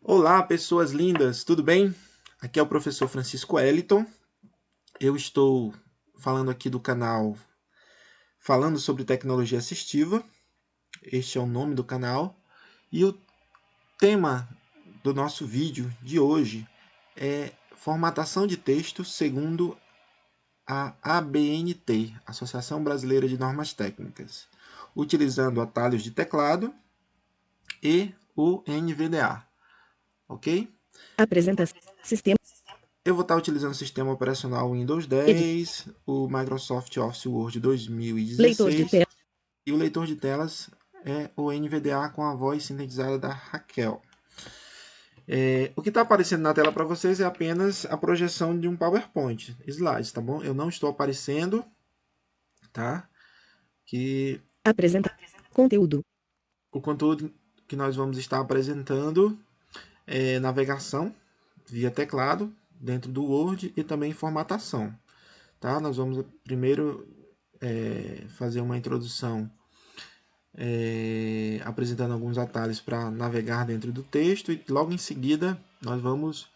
Olá, pessoas lindas, tudo bem? Aqui é o professor Francisco Eliton. Eu estou falando aqui do canal Falando sobre Tecnologia Assistiva. Este é o nome do canal. E o tema do nosso vídeo de hoje é formatação de texto segundo a ABNT, Associação Brasileira de Normas Técnicas, utilizando atalhos de teclado e o NVDA, ok? Apresentação. Sistema. Eu vou estar utilizando o sistema operacional Windows Edit. 10, o Microsoft Office Word Leitor de 2016 tela. e o leitor de telas é o NVDA com a voz sintetizada da Raquel. O que está aparecendo na tela para vocês é apenas a projeção de um PowerPoint, slides, tá bom? Eu não estou aparecendo, tá? Apresenta. Conteúdo. O conteúdo que nós vamos estar apresentando é navegação via teclado dentro do Word e também formatação. Tá? Nós vamos primeiro fazer uma introdução apresentando alguns atalhos para navegar dentro do texto e logo em seguida nós vamos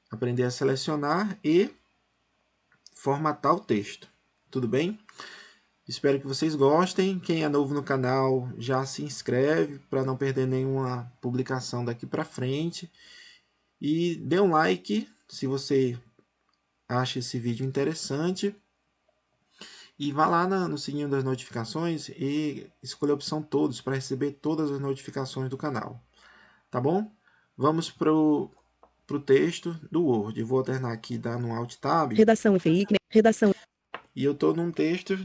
aprender a selecionar e formatar o texto. Tudo bem? Espero que vocês gostem. Quem é novo no canal já se inscreve para não perder nenhuma publicação daqui para frente. E dê um like se você acha esse vídeo interessante. E vá lá no sininho das notificações e escolha a opção todos para receber todas as notificações do canal. Tá bom? Vamos para o texto do Word. Eu vou alternar aqui, dar no Alt Tab. Redação fake. Redação. E eu estou num texto,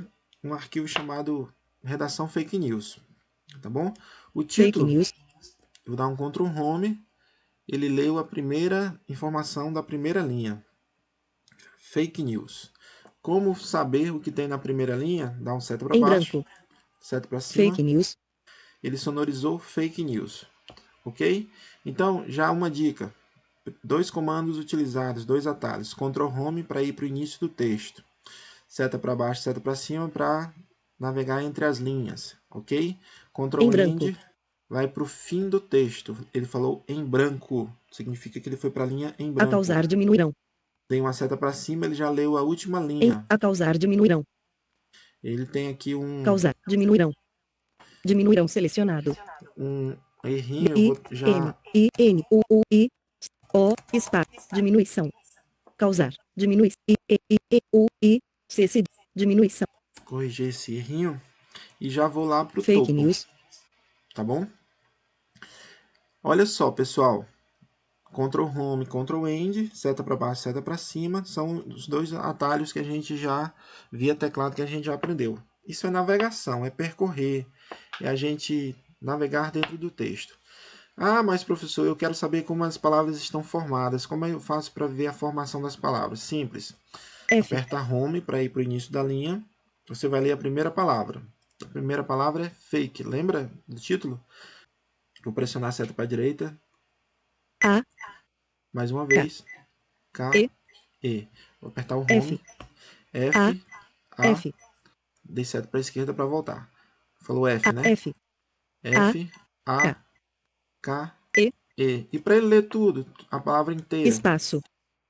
um arquivo chamado Redação Fake News. Tá bom? O Fake título, news. eu vou dar um Ctrl Home. Ele leu a primeira informação da primeira linha. Fake News. Como saber o que tem na primeira linha? Dá um seta para Em baixo, branco. seta para cima. Fake news. Ele sonorizou Fake News. Ok? Então, já uma dica. Dois comandos utilizados, dois atalhos. Ctrl Home para ir para o início do texto. Seta para baixo, seta para cima para navegar entre as linhas. Ok? Em Ctrl branco. End vai para o fim do texto. Ele falou em branco. Significa que ele foi para a linha em A branco. causar diminuirão. Tem uma seta para cima, ele já leu a última linha. A causar diminuirão. Ele tem aqui Causar diminuirão. Diminuirão selecionado. um errinho. Eu I vou M já... I N U U I O espaço. Diminuição. Causar. Diminui. I U I C C. Diminuição. corrigir esse errinho e já vou lá para o Fake topo, news. tá bom? Olha só, pessoal, Ctrl Home, Ctrl End, seta para baixo, seta para cima, são os dois atalhos que a gente já, via teclado, que a gente já aprendeu. Isso é navegação, é percorrer, é a gente navegar dentro do texto. Ah, mas professor, eu quero saber como as palavras estão formadas, como eu faço para ver a formação das palavras? Simples. F. Aperta Home para ir para o início da linha. Você vai ler a primeira palavra. A primeira palavra é fake. Lembra do título? Vou pressionar a seta para a direita. A. Mais uma K. vez. K, E. E. Vou apertar o F. Home. A. F, A. F. Dei seta para a esquerda para voltar. Falou F, A. né? F. A. F, A, K. K, E. E. E para ele ler tudo, a palavra inteira, Espaço.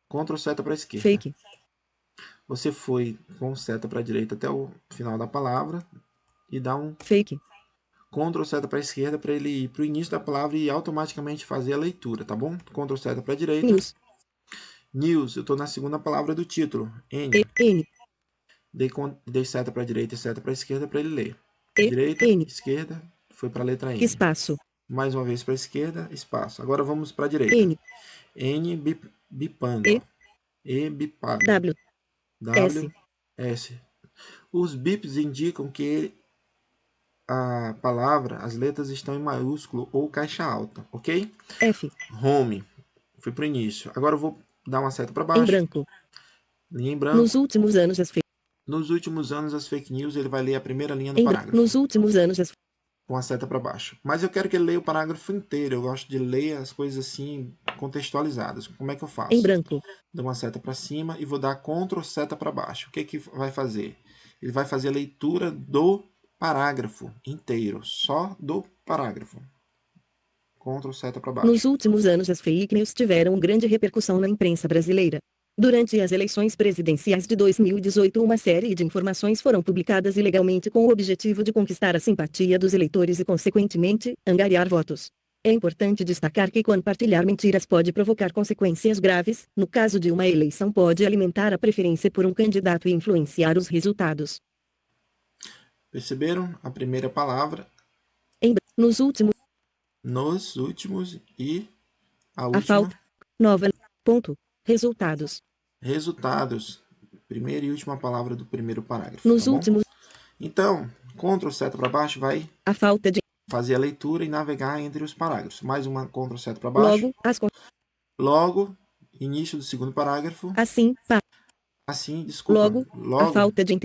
Ctrl seta para a esquerda. Fake. Você foi com seta para a direita até o final da palavra e dá um Fake. Ctrl seta para a esquerda para ele ir para o início da palavra e automaticamente fazer a leitura, tá bom? Ctrl seta para a direita. News. News, eu estou na segunda palavra do título. N. E. N. Dei seta para a direita e seta para a esquerda para ele ler. E. Direita, N. esquerda, foi para a letra N. Espaço. Mais uma vez para a esquerda, espaço. Agora vamos para a direita. N. N bipando. E. E bipado. W. W, S. S. Os bips indicam que a palavra, as letras estão em maiúsculo ou caixa alta, ok? F. Home, fui para o início. Agora eu vou dar uma seta para Em baixo. branco. Linha em branco. Nos últimos anos Nos últimos anos, as fake news, ele vai ler a primeira linha do parágrafo. Nos últimos anos Com a seta para baixo. Mas eu quero que ele leia o parágrafo inteiro. Eu gosto de ler as coisas assim, contextualizadas. Como é que eu faço? Em branco. Dou uma seta para cima e vou dar Ctrl seta para baixo. O que que vai fazer? Ele vai fazer a leitura do parágrafo inteiro. Só do parágrafo. Ctrl seta para baixo. Nos últimos anos, as fake news tiveram grande repercussão na imprensa brasileira. Durante as eleições presidenciais de 2018, uma série de informações foram publicadas ilegalmente com o objetivo de conquistar a simpatia dos eleitores e, consequentemente, angariar votos. É importante destacar que compartilhar mentiras pode provocar consequências graves. No caso de uma eleição, pode alimentar a preferência por um candidato e influenciar os resultados. Perceberam? A primeira palavra, Nos últimos, e a a última, falta, nova, ponto, resultados. resultados. Primeira e última palavra do primeiro parágrafo, Nos tá bom? últimos, Então, Ctrl seta para baixo vai a falta de, fazer a leitura e navegar entre os parágrafos. Mais uma Ctrl seta para baixo. logo, Início do segundo parágrafo. assim, Desculpa. a falta de,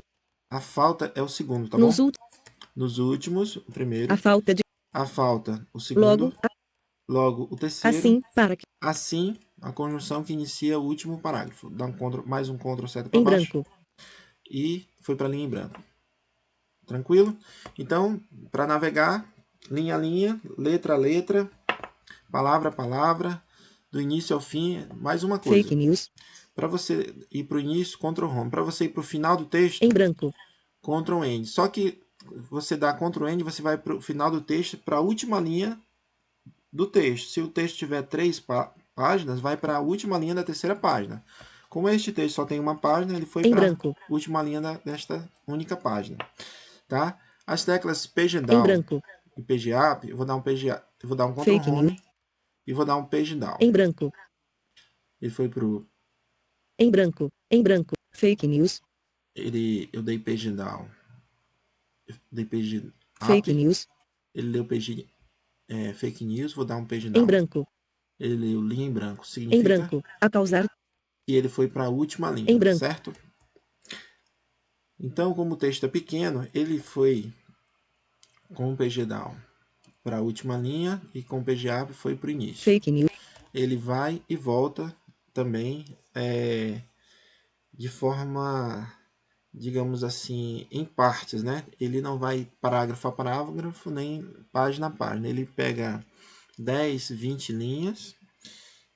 a falta é o segundo, tá bom? Nos últimos, o primeiro. a falta, o segundo. Logo, o terceiro. Assim, para que, assim, a conjunção que inicia o último parágrafo. Dá mais um Ctrl seta para baixo. branco. E foi para a linha em branco. Tranquilo? Então, para navegar, linha a linha, letra a letra, palavra a palavra, do início ao fim, mais uma coisa. Fake news. Para você ir para o início, Ctrl Home. Para você ir para o final do texto, em branco. Ctrl End. Só que você dá Ctrl End, você vai para o final do texto, para a última linha do texto. Se o texto tiver 3 páginas, vai para a última linha da terceira página. Como este texto só tem uma página, ele foi para a última linha desta única página. Tá? As teclas Page Down e Page Up, eu vou dar um Ctrl Home e vou dar um Page Down. Em branco. Ele foi pro em branco, fake news. Eu dei Page Down. Eu dei Page Up. Fake news. Ele leu Page Fake News, vou dar um Page Down. Em branco. Ele leu linha em branco, significa em branco, a causar. E ele foi para a última linha, em branco. certo? Então, como o texto é pequeno, ele foi com o Page Down para a última linha e com o Page Up foi para o início. Fake news. Ele vai e volta também de forma, digamos assim, em partes, né? Ele não vai parágrafo a parágrafo, nem página a página. Ele pega 10, 20 linhas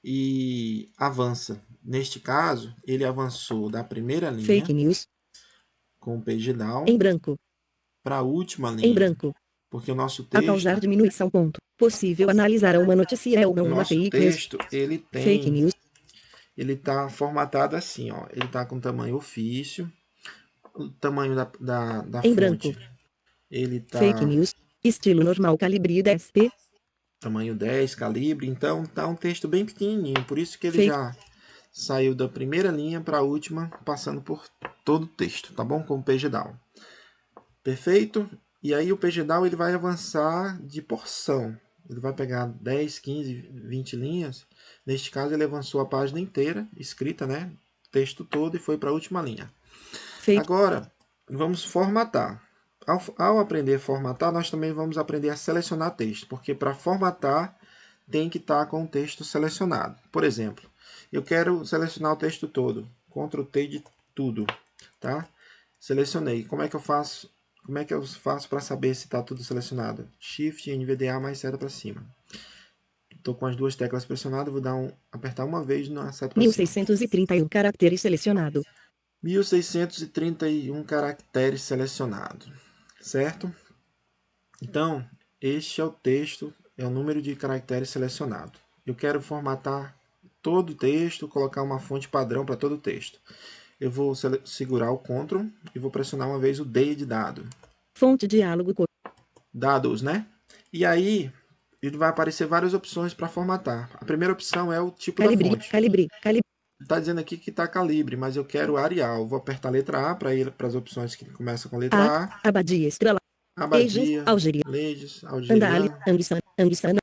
e avança. Neste caso, ele avançou da primeira linha, Fake news, com o Page Down, em branco, para a última linha, em branco, porque o nosso texto, a causar diminuição, ponto. Possível analisar uma notícia ou não uma fake news. Nosso texto, ele tem, fake news. Ele está formatado assim, ó. Ele está com tamanho ofício, o tamanho da em fonte. Branco. Ele tá fake news, estilo normal, calibre 10p. Tamanho 10, calibre. Então tá um texto bem pequenininho, por isso que ele fake. já saiu da primeira linha para a última, passando por todo o texto, tá bom? Com o Page Down. Perfeito? E aí o Page Down ele vai avançar de porção. Ele vai pegar 10, 15, 20 linhas. Neste caso, ele avançou a página inteira, escrita, né? Texto todo, e foi para a última linha. Fake. Agora, vamos formatar. Ao aprender a formatar, nós também vamos aprender a selecionar texto, porque para formatar tem que estar com o texto selecionado. Por exemplo, eu quero selecionar o texto todo. Ctrl T de tudo, tá? Selecionei. Como é que eu faço? Como é que eu faço para saber se está tudo selecionado? Shift e NVDA mais seta para cima. Estou com as duas teclas pressionadas, vou apertar uma vez na seta para cima. 1631 caracteres selecionado. 1631 caracteres selecionado. Certo? Então, este é o texto, é o número de caracteres selecionado. Eu quero formatar todo o texto, colocar uma fonte padrão para todo o texto. Eu vou segurar o Ctrl e vou pressionar uma vez o D de dado. Fonte diálogo. Dados, né? E aí, ele vai aparecer várias opções para formatar. A primeira opção é o tipo da fonte. Calibre. Está dizendo aqui que está calibre, mas eu quero Arial. Vou apertar a letra A para ir para as opções que começam com a letra A. Abadia, Estrela. Abadia, Leges, Algeriana. Anguissana.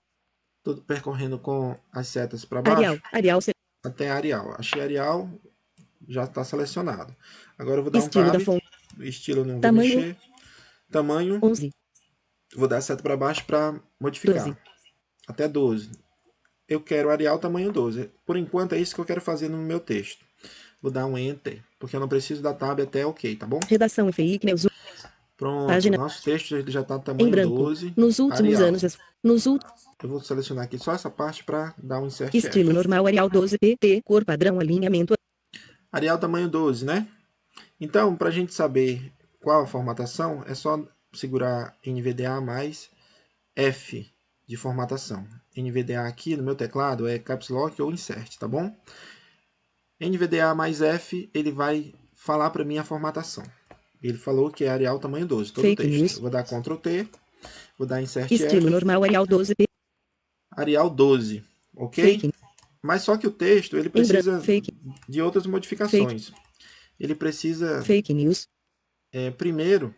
Tudo percorrendo com as setas para baixo. Arial. Até Arial. Achei Arial, já está selecionado. Agora eu vou dar estilo um tab. Da fonte. Estilo eu não vou Tamanho. mexer. Tamanho. 11. Vou dar a seta para baixo para modificar. 12. Até 12. Eu quero Arial tamanho 12. Por enquanto é isso que eu quero fazer no meu texto. Vou dar um Enter, porque eu não preciso da tab até OK, tá bom? Redação e fake news. Pronto, Página nosso texto ele já está em tamanho branco. 12, Nos últimos Arial. anos, nos últimos Eu vou selecionar aqui só essa parte para dar um insert estilo F. normal Arial 12 pt, cor padrão, alinhamento. Arial tamanho 12, né? Então, para a gente saber qual a formatação, é só segurar NVDA mais F de formatação. NVDA aqui no meu teclado é Caps Lock ou Insert, tá bom? NVDA mais F, ele vai falar para mim a formatação. Ele falou que é Arial tamanho 12, todo o Fake texto. news. Eu vou dar Ctrl T, vou dar Insert Estilo F, normal Arial 12 pt. Arial 12, ok? Fake Mas só que o texto ele em branco. precisa de outras modificações. Ele precisa, Fake news. primeiro,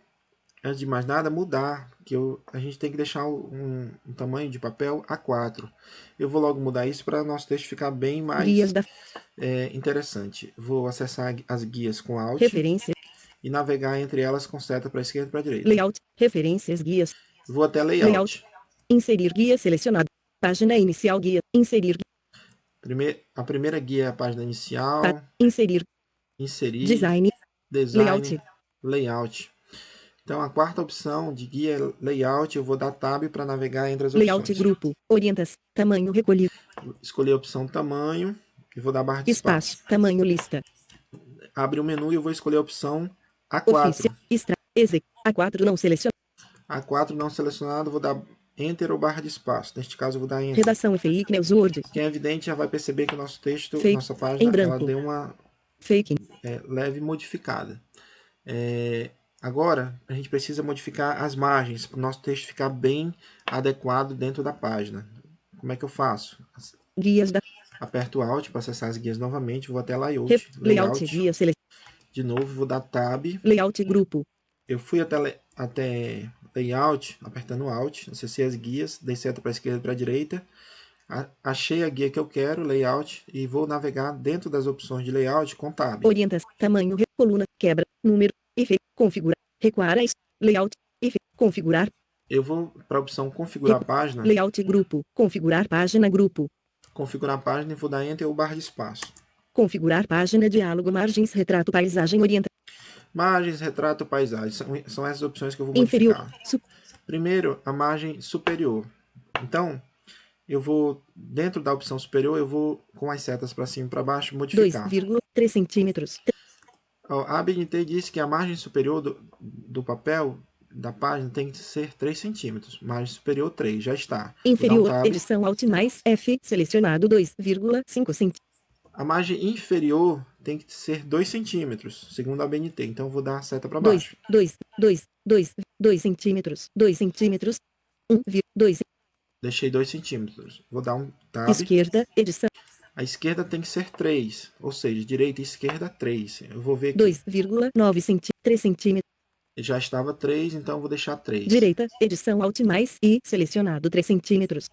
antes de mais nada, mudar. Que a gente tem que deixar um tamanho de papel A4. Eu vou logo mudar isso para nosso texto ficar bem Guias mais da interessante. Vou acessar as guias com Alt referência. e navegar entre elas com seta para a esquerda e para a direita. Layout. Referências guias. Vou até Layout. Layout. Inserir guia selecionado. Página inicial guia. Inserir. A primeira guia é a página inicial. Inserir. Inserir. Design. Design. Layout. Então, a quarta opção de guia é Layout. Eu vou dar Tab para navegar entre as opções. Layout grupo. Orientação. Tamanho recolhido. Escolher a opção Tamanho. E vou dar barra de espaço. Tamanho lista. Abre o menu e eu vou escolher a opção A4. Ofício. A4 não selecionado. A4 não selecionado, vou dar Enter ou barra de espaço. Neste caso, eu vou dar Enter. Redação Fake News Word. Quem é evidente já vai perceber que o nosso texto, Fake, nossa página, em branco. ela deu uma Fake. leve modificada. Agora, a gente precisa modificar as margens para o nosso texto ficar bem adequado dentro da página. Como é que eu faço? Guias da Aperto Alt para acessar as guias novamente, vou até Layout. Layout guia De novo, vou dar Tab. Layout grupo. Eu fui até Layout, apertando Alt, acessei as guias, dei seta para a esquerda e para a direita, achei a guia que eu quero, Layout, e vou navegar dentro das opções de Layout com Tab. Orientação, tamanho, coluna, quebra, número, efeito, configurar, recuar, Layout, efeito, configurar. Eu vou para a opção Configurar página. Layout grupo, configurar página grupo. Configurar página e vou dar Enter ou barra de espaço. Configurar página, diálogo, margens, retrato, paisagem, orientação. Margens, retrato, paisagem. São essas opções que eu vou modificar. Inferior. Primeiro, a margem superior. Então, eu vou, dentro da opção superior, eu vou com as setas para cima e para baixo modificar. 2,3 centímetros. A ABNT diz que a margem superior do papel da página tem que ser 3 centímetros. Margem superior 3, já está. Inferior, edição Alt mais F, selecionado 2,5 centímetros. A margem inferior tem que ser 2 centímetros, segundo a ABNT. Então, eu vou dar a seta para baixo. 2 centímetros. 2 centímetros. 2. Deixei 2 centímetros. Vou dar um Tab. Esquerda, edição. A esquerda tem que ser 3, ou seja, direita e esquerda 3. Eu vou ver aqui. 2,9 centímetros. 3 centímetros. Já estava 3, então eu vou deixar 3. Direita, edição Alt mais I, selecionado 3 centímetros.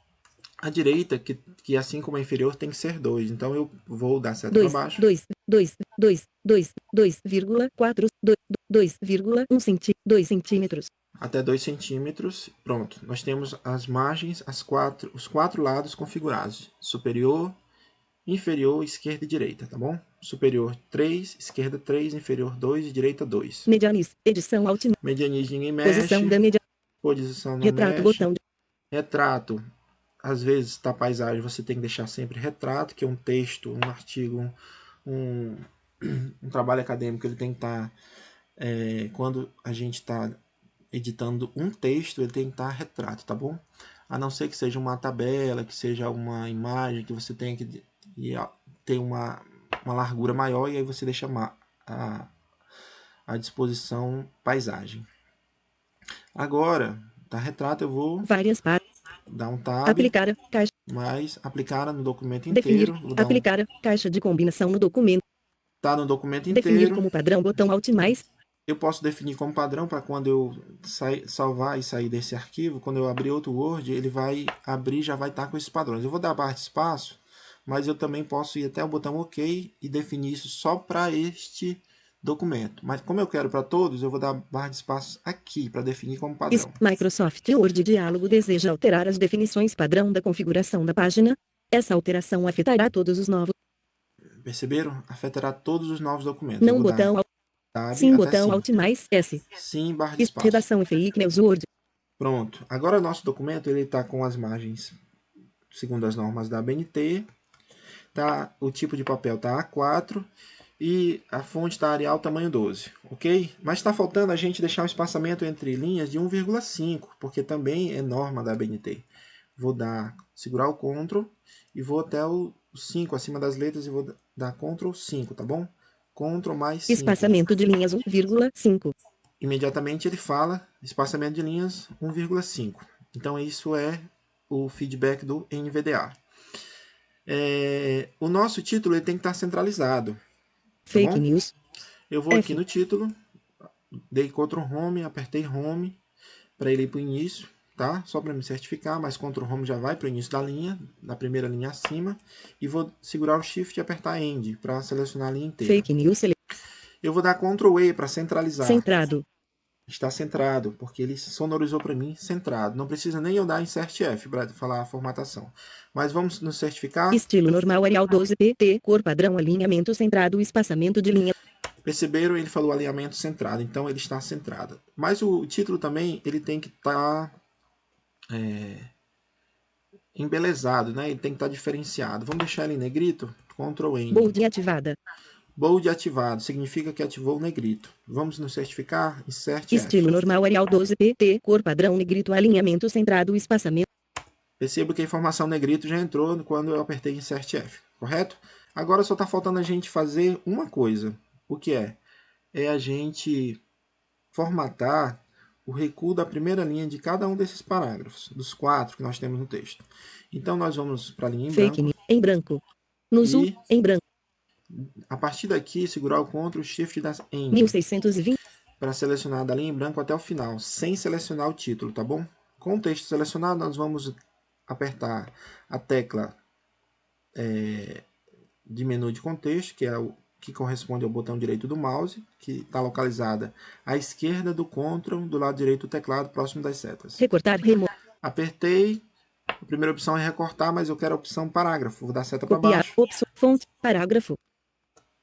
A direita, que assim como a inferior, tem que ser 2. Então eu vou dar seta para baixo. 2,1 centímetros. Até 2 centímetros. Pronto. Nós temos as margens, os 4 lados configurados. Superior, inferior, esquerda e direita, tá bom? Superior 3, esquerda 3, inferior 2 e direita 2. Medianis, edição Alt. Medianis ninguém mexe. Posição da mediana. Posição não Retrato, mexe. botão. Retrato. Às vezes, tá paisagem, você tem que deixar sempre retrato, que é um texto, um artigo, um trabalho acadêmico, ele tem que estar, quando a gente está editando um texto, ele tem que estar retrato, tá bom? A não ser que seja uma tabela, que seja uma imagem, que você tenha que ter uma largura maior, e aí você deixa à disposição paisagem. Agora, tá retrato, eu vou dar um Tab. Aplicar, caixa. Mas aplicar no documento Definir, inteiro. aplicar, caixa de combinação no documento. Tá no documento Definir inteiro. como padrão, botão Alt mais. Eu posso definir como padrão para quando eu salvar e sair desse arquivo, quando eu abrir outro Word, ele vai abrir e já vai estar com esses padrões. Eu vou dar barra de espaço, mas eu também posso ir até o botão OK e definir isso só para este documento. Mas como eu quero para todos, eu vou dar barra de espaço aqui para definir como padrão. Microsoft Word Diálogo deseja alterar as definições padrão da configuração da página. Essa alteração afetará todos os novos. Perceberam? Afetará todos os novos documentos. Não botão. Tab Sim, até botão 5. Alt mais S. Sim, barra de espaço. Redação e fake news Word. Pronto. Agora o nosso documento ele está com as margens segundo as normas da ABNT. Tá, o tipo de papel está A4 e a fonte está Arial tamanho 12, ok? Mas está faltando a gente deixar um espaçamento entre linhas de 1,5, porque também é norma da ABNT. Vou segurar o Ctrl e vou até o 5 acima das letras e vou dar Ctrl 5, tá bom? Ctrl mais 5. Espaçamento de linhas 1,5. Imediatamente ele fala espaçamento de linhas 1,5. Então isso é o feedback do NVDA. O nosso título ele tem que estar centralizado. Tá Fake bom? news. Eu vou aqui no título, dei Ctrl Home, apertei Home para ele ir para o início, tá? Só para me certificar, mas Ctrl Home já vai para o início da linha, da primeira linha acima, e vou segurar o Shift e apertar End para selecionar a linha inteira. Fake news. Eu vou dar Ctrl E para centralizar. Centrado. Está centrado, porque ele sonorizou para mim centrado. Não precisa nem eu dar Insert F para falar a formatação. Mas vamos nos certificar. Estilo normal Arial 12 PT, cor padrão, alinhamento centrado, espaçamento de linha. Perceberam? Ele falou alinhamento centrado, então ele está centrado. Mas o título também ele tem que estar embelezado, né? Ele tem que estar diferenciado. Vamos deixar ele em negrito? Ctrl N. Bold ativada. Bold ativado significa que ativou o negrito. Vamos nos certificar? Insert F. Estilo normal Arial 12 PT, cor padrão negrito, alinhamento centrado, espaçamento. Percebo que a informação negrito já entrou quando eu apertei Insert F, correto? Agora só está faltando a gente fazer uma coisa. O que é? É a gente formatar o recuo da primeira linha de cada um desses parágrafos, dos 4 que nós temos no texto. Então nós vamos para a linha em Fake branco. news em branco. No zoom, em branco. A partir daqui, segurar o Ctrl Shift e dar End 1620. para selecionar da linha em branco até o final, sem selecionar o título, tá bom? Com o texto selecionado, nós vamos apertar a tecla de menu de contexto, que é o que corresponde ao botão direito do mouse, que está localizada à esquerda do Ctrl, do lado direito do teclado, próximo das setas. Recortar, remover. Apertei. A primeira opção é recortar, mas eu quero a opção parágrafo. Vou dar seta para Copiar, baixo. opção, fonte, parágrafo.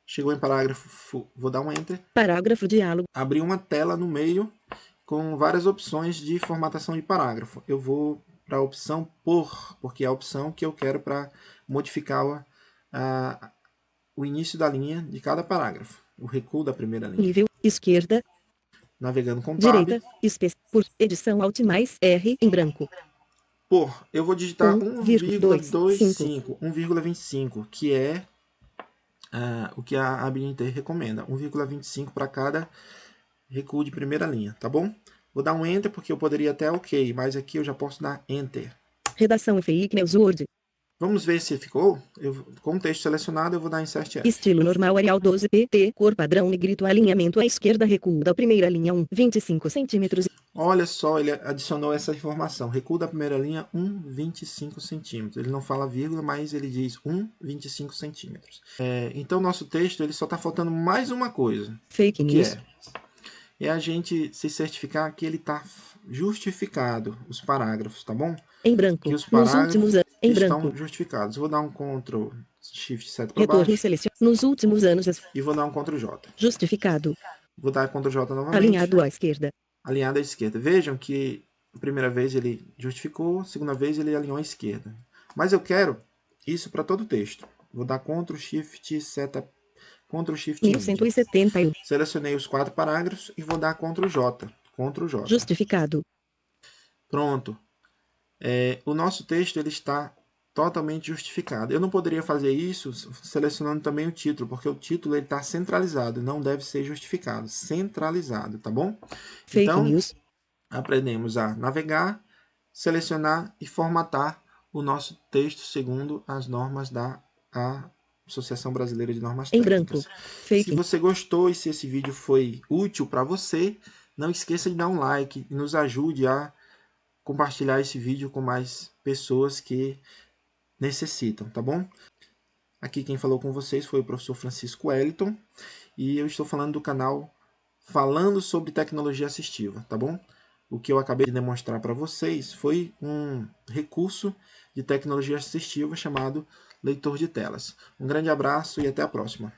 Chegou em parágrafo, vou dar um Enter. Parágrafo, diálogo. Abri uma tela no meio com várias opções de formatação de parágrafo. Eu vou para a opção por, porque é a opção que eu quero para modificar o início da linha de cada parágrafo, o recuo da primeira linha. Nível, esquerda. Navegando com direita, Tab. por, edição Alt mais R em branco. Por, eu vou digitar 1,25, 1,25, que é o que a ABNT recomenda, 1,25 para cada recuo de primeira linha, tá bom? Vou dar um Enter porque eu poderia até OK, mas aqui eu já posso dar Enter. Redação e fake news Word. Vamos ver se ficou. Com o texto selecionado, eu vou dar Insert F. Estilo normal Arial 12 PT, cor padrão negrito, alinhamento à esquerda, recuo da primeira linha 1,25 centímetros. Olha só, ele adicionou essa informação. Recuo da primeira linha 1,25 centímetros. Ele não fala vírgula, mas ele diz 1,25 centímetros. Então, nosso texto ele só está faltando mais uma coisa. Fake news. É a gente se certificar que ele está justificado, os parágrafos, tá bom? Em branco. Que os parágrafos em estão branco. justificados. Vou dar um Ctrl Shift 7 para Retorno baixo. selecione. Nos últimos anos. E vou dar um Ctrl J. Justificado. Vou dar Ctrl J novamente. Alinhado à esquerda. Alinhado à esquerda. Vejam que a primeira vez ele justificou, a segunda vez ele alinhou à esquerda. Mas eu quero isso para todo o texto. Vou dar Ctrl Shift seta, Ctrl Shift 1171. Selecionei os 4 parágrafos e vou dar Ctrl J. Ctrl J. Justificado. Pronto. O nosso texto ele está totalmente justificado. Eu não poderia fazer isso selecionando também o título, porque o título está centralizado, não deve ser justificado. Centralizado, tá bom? Fake então, news. Aprendemos a navegar, selecionar e formatar o nosso texto segundo as normas da Associação Brasileira de Normas Técnicas. Em branco. Fake. Se você gostou e se esse vídeo foi útil para você, não esqueça de dar um like e nos ajude a compartilhar esse vídeo com mais pessoas que necessitam, tá bom? Aqui quem falou com vocês foi o professor Francisco Wellington e eu estou falando do canal Falando sobre Tecnologia Assistiva, tá bom? O que eu acabei de demonstrar para vocês foi um recurso de tecnologia assistiva chamado leitor de telas. Um grande abraço e até a próxima.